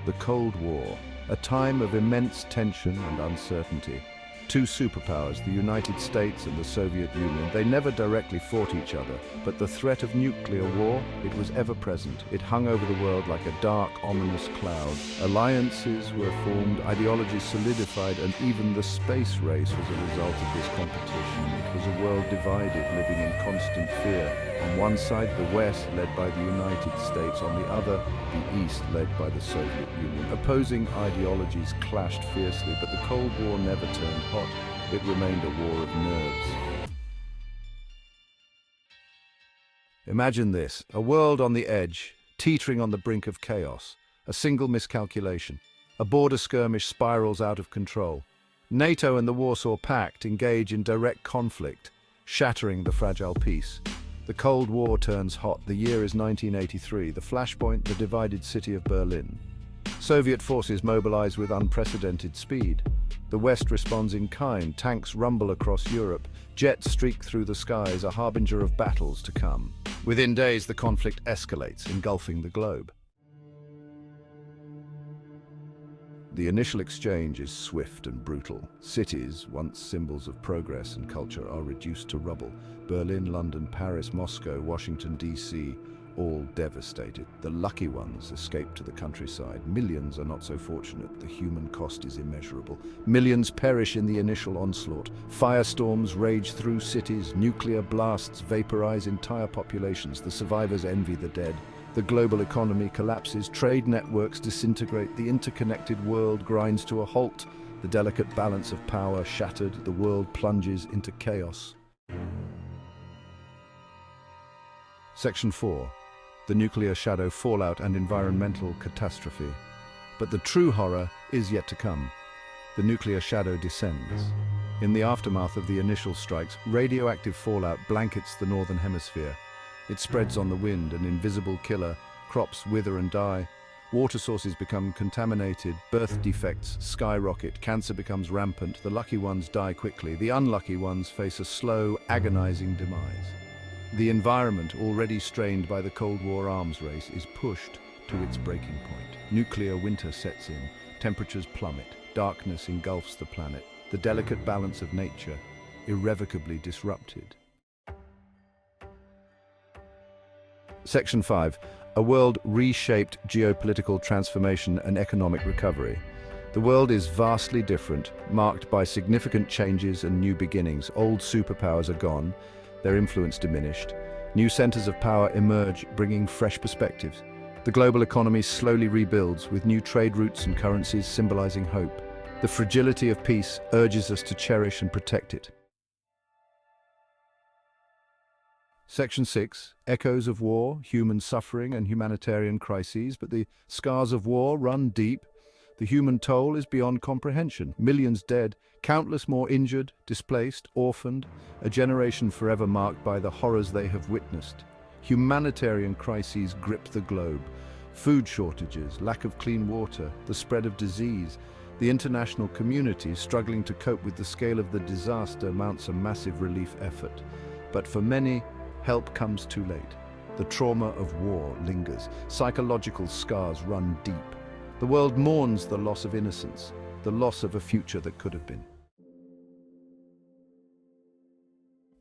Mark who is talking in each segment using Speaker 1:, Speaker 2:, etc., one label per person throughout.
Speaker 1: The Cold War, a time of immense tension and uncertainty. Two superpowers, the United States and the Soviet Union, they never directly fought each other, but the threat of nuclear war, it was ever present. It hung over the world like a dark, ominous cloud. Alliances were formed, ideologies solidified, and even the space race was a result of this competition. It was a world divided, living in constant fear. On one side, the West, led by the United States. On the other, the East, led by the Soviet Union. Opposing ideologies clashed fiercely, but the Cold War never turned hot. It remained a war of nerves. Imagine this, a world on the edge, teetering on the brink of chaos. A single miscalculation. A border skirmish spirals out of control. NATO and the Warsaw Pact engage in direct conflict, shattering the fragile peace. The Cold War turns hot. The year is 1983. The flashpoint, the divided city of Berlin. Soviet forces mobilize with unprecedented speed. The West responds in kind. Tanks rumble across Europe. Jets streak through the skies, a harbinger of battles to come. Within days, the conflict escalates, engulfing the globe. The initial exchange is swift and brutal. Cities, once symbols of progress and culture, are reduced to rubble. Berlin, London, Paris, Moscow, Washington, D.C., all devastated. The lucky ones escape to the countryside. Millions are not so fortunate. The human cost is immeasurable. Millions perish in the initial onslaught. Firestorms rage through cities. Nuclear blasts vaporize entire populations. The survivors envy the dead. The global economy collapses. Trade networks disintegrate. The interconnected world grinds to a halt. The delicate balance of power shattered. The world plunges into chaos. Section 4. The nuclear shadow, fallout and environmental catastrophe. But the true horror is yet to come. The nuclear shadow descends. In the aftermath of the initial strikes, radioactive fallout blankets the northern hemisphere. It spreads on the wind, an invisible killer. Crops wither and die. Water sources become contaminated. Birth defects skyrocket. Cancer becomes rampant. The lucky ones die quickly. The unlucky ones face a slow, agonizing demise. The environment, already strained by the Cold War arms race, is pushed to its breaking point. Nuclear winter sets in. Temperatures plummet. Darkness engulfs the planet. The delicate balance of nature, irrevocably disrupted. Section 5. A world reshaped, geopolitical transformation and economic recovery. The world is vastly different, marked by significant changes and new beginnings. Old superpowers are gone, their influence diminished. New centers of power emerge, bringing fresh perspectives. The global economy slowly rebuilds, with new trade routes and currencies symbolizing hope. The fragility of peace urges us to cherish and protect it. Section 6. Echoes of war, human suffering and humanitarian crises, but the scars of war run deep. The human toll is beyond comprehension. Millions dead, countless more injured, displaced, orphaned, a generation forever marked by the horrors they have witnessed. Humanitarian crises grip the globe. Food shortages, lack of clean water, the spread of disease. The international community, struggling to cope with the scale of the disaster, mounts a massive relief effort. But for many, help comes too late. The trauma of war lingers. Psychological scars run deep. The world mourns the loss of innocence, the loss of a future that could have been.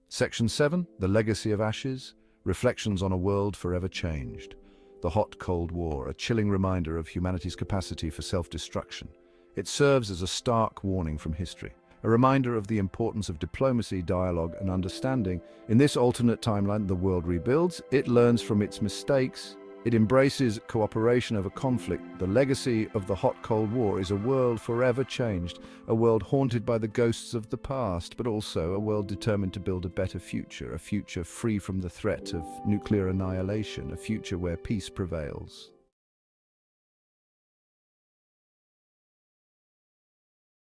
Speaker 1: Section 7. The legacy of ashes, reflections on a world forever changed. The hot Cold War, a chilling reminder of humanity's capacity for self-destruction. It serves as a stark warning from history, a reminder of the importance of diplomacy, dialogue, and understanding. In this alternate timeline, the world rebuilds, it learns from its mistakes, it embraces cooperation over conflict. The legacy of the hot Cold War is a world forever changed, a world haunted by the ghosts of the past, but also a world determined to build a better future, a future free from the threat of nuclear annihilation, a future where peace prevails.